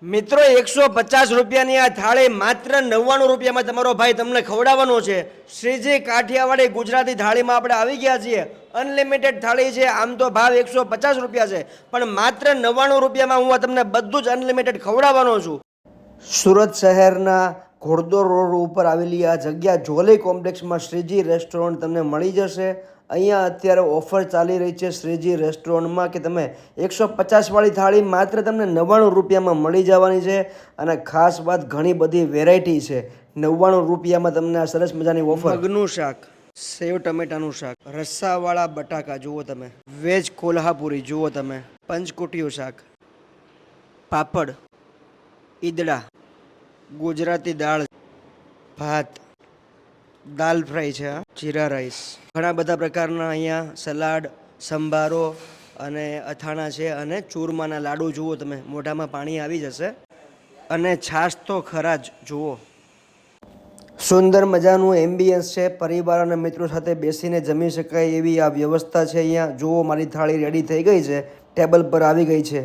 મિત્રો 150 રૂપિયાની આ થાળી માત્ર 99 રૂપિયામાં તમારો ભાઈ તમને ખવડાવવાનો છે. શ્રીજી કાઠિયાવાડી ગુજરાતી થાળીમાં આપણે આવી ગયા છીએ. અનલિમિટેડ થાળી છે. આમ તો ભાવ 150 રૂપિયા છે, પણ માત્ર 99 રૂપિયામાં હું તમને બધું જ અનલિમિટેડ ખવડાવવાનો છું. સુરત શહેરના ઘોડદોર રોડ ઉપર આવેલી આ જગ્યા જોલી કોમ્પ્લેક્સમાં શ્રીજી રેસ્ટોરન્ટ તમને મળી જશે. અહીંયા અત્યારે ઓફર ચાલી રહી છે શ્રીજી રેસ્ટોરન્ટમાં કે તમે 150 વાળી થાળી માત્ર તમને 99 રૂપિયામાં મળી જવાની છે. અને ખાસ વાત, ઘણી બધી વેરાયટી છે. 99 રૂપિયામાં તમને આ સરસ મજાની ઓફર. મગનું શાક, સેવ ટમેટાનું શાક, રસ્સાવાળા બટાકા જુઓ તમે, વેજ કોલ્હાપુરી જુઓ તમે, પંચકુટિયું શાક, પાપડ, ઈદડા, ગુજરાતી દાળ ભાત, દાલ ફ્રાય છે, જીરા રાઈસ, ઘણા બધા પ્રકારના અહીંયા સલાડ, સંભારો અને અથાણા છે. અને ચૂરમાના લાડુ જુઓ તમે, મોઢામાં પાણી આવી જશે. અને છાશ તો ખરા જ જુઓ. સુંદર મજાનું એમ્બિયન્સ છે. પરિવાર અને મિત્રો સાથે બેસીને જમી શકાય એવી આ વ્યવસ્થા છે અહીંયા. જુઓ, મારી થાળી રેડી થઈ ગઈ છે, ટેબલ પર આવી ગઈ છે.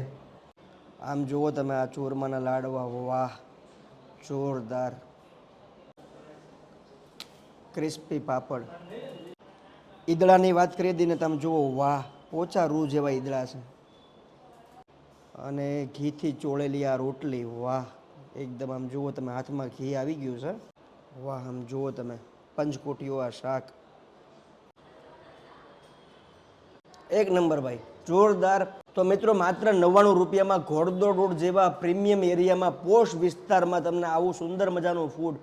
આમ જુઓ તમે આ ચૂરમાના લાડવા, વાહ, જોરદાર. ક્રિસ્પી પાપડ, ઈદડાની વાત કરી દઈને તમે જુઓ, વાહ, પોચા રૂ જેવા ઈદડા છે. અને ઘીથી ચોળેલી આ રોટલી, વાહ, એકદમ આમ જુઓ તમે, હાથમાં ઘી આવી ગયું છે, વાહ. આમ જુઓ તમે, પંચકોટીઓ આ શાક, એક નંબર ભાઈ, જોરદાર. તો મિત્રો, માત્ર 99 રૂપિયામાં ઘોડદોડ રોડ જેવા પ્રીમિયમ એરિયામાં પોશ વિસ્તારમાં તમને આવું સુંદર મજાનું ફૂડ.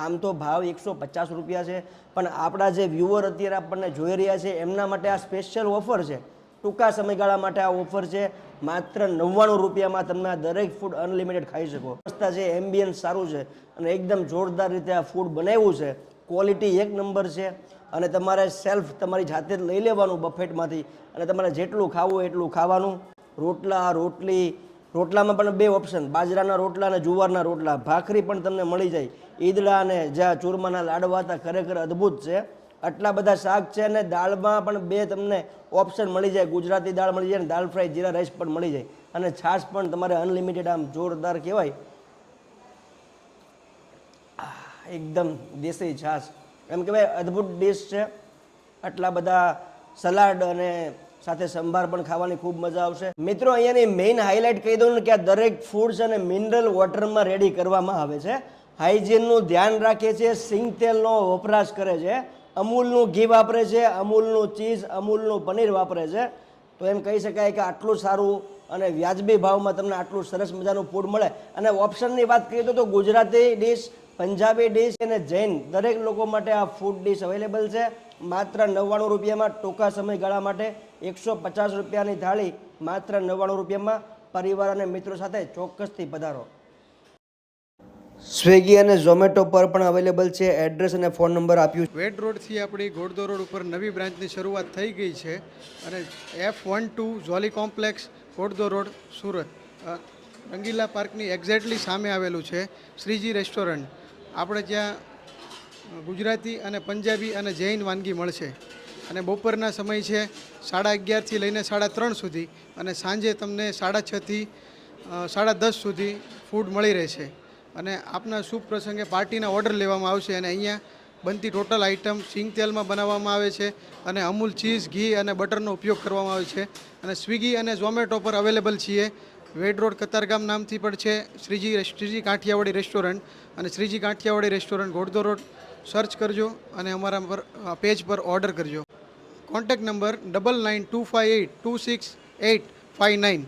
આમ તો ભાવ 150 રૂપિયા છે, પણ આપણા જે વ્યુઅર અત્યારે આપણને જોઈ રહ્યા છે એમના માટે આ સ્પેશિયલ ઓફર છે. ટૂંકા સમયગાળા માટે આ ઓફર છે. માત્ર 99 રૂપિયામાં તમે આ દરેક ફૂડ અનલિમિટેડ ખાઈ શકો. વ્યવસ્થા છે, એમ્બિયન્સ સારું છે, અને એકદમ જોરદાર રીતે આ ફૂડ બનાવ્યું છે. ક્વોલિટી એક નંબર છે. અને તમારે સેલ્ફ તમારી જાતે જ લઈ લેવાનું બફેટમાંથી, અને તમારે જેટલું ખાવું હોય એટલું ખાવાનું. રોટલા, રોટલી, રોટલામાં પણ બે ઓપ્શન, બાજરાના રોટલા અને જુવારના રોટલા. ભાખરી પણ તમને મળી જાય. ઈદડા અને જ્યાં ચૂરમાના લાડવા હતા, ખરેખર અદ્ભુત છે. આટલા બધા શાક છે. અને દાળમાં પણ બે તમને ઓપ્શન મળી જાય. ગુજરાતી દાળ મળી જાય અને દાલ ફ્રાય જીરા રાઈસ પણ મળી જાય. અને છાશ પણ તમારે અનલિમિટેડ, આમ જોરદાર કહેવાય, એકદમ દેશી છાશ, એમ કહેવાય અદ્ભુત ડિશ છે. આટલા બધા સલાડ અને સાથે સંભાર પણ ખાવાની ખૂબ મજા આવશે. મિત્રો, અહીંયાની મેઇન હાઇલાઇટ કહી દઉં ને કે આ દરેક ફૂડ છે ને મિનરલ વોટરમાં રેડી કરવામાં આવે છે. હાઇજીનનું ધ્યાન રાખે છે. સિંગ તેલનો વપરાશ કરે છે. અમૂલનું ઘી વાપરે છે. અમૂલનું ચીઝ, અમૂલનું પનીર વાપરે છે. તો એમ કહી શકાય કે આટલું સારું અને વ્યાજબી ભાવમાં તમને આટલું સરસ મજાનું ફૂડ મળે. અને ઓપ્શનની વાત કરીએ તો ગુજરાતી ડિશ, પંજાબી ડિશ અને જૈન દરેક લોકો માટે આ ફૂડ ડિશ અવેલેબલ છે. માત્ર 99 રૂપિયામાં ટૂંકા સમયગાળા માટે 150 રૂપિયાની થાળી માત્ર 99 રૂપિયામાં. પરિવાર અને મિત્રો સાથે ચોક્કસથી પધારો. સ્વિગી અને ઝોમેટો પર પણ અવેલેબલ છે. એડ્રેસ અને ફોન નંબર આપ્યું. વેડ રોડથી આપણી ઘોડદોર રોડ ઉપર નવી બ્રાન્ચની શરૂઆત થઈ ગઈ છે. અને F12 જોલી કોમ્પ્લેક્સ, ઘોડદોર રોડ, સુરત, રંગીલા પાર્કની એક્ઝેક્ટલી સામે આવેલું છે શ્રીજી રેસ્ટોરન્ટ. આપણે ત્યાં ગુજરાતી અને પંજાબી અને જૈન વાનગી મળશે. અને બપોરના સમય છે 11:30થી લઈને 3:30 સુધી, અને સાંજે તમને 6:30થી 10:30 સુધી ફૂડ મળી રહેશે. અને આપના શુભ પ્રસંગે પાર્ટીના ઓર્ડર લેવામાં આવશે. અને અહીંયા બનતી ટોટલ આઇટમ સિંગ તેલમાં બનાવવામાં આવે છે. અને અમૂલ ચીઝ, ઘી અને બટરનો ઉપયોગ કરવામાં આવે છે. અને સ્વિગી અને ઝોમેટો પર અવેલેબલ છીએ. વેડ રોડ કતારગામ નામથી પણ છે શ્રીજી કાઠિયાવાડી રેસ્ટોરન્ટ. અને શ્રીજી કાઠિયાવાડી રેસ્ટોરન્ટ ઘોડદોર રોડ સર્ચ કરજો અને અમારા પર પેજ પર ઓર્ડર કરજો. Contact number 9925826859.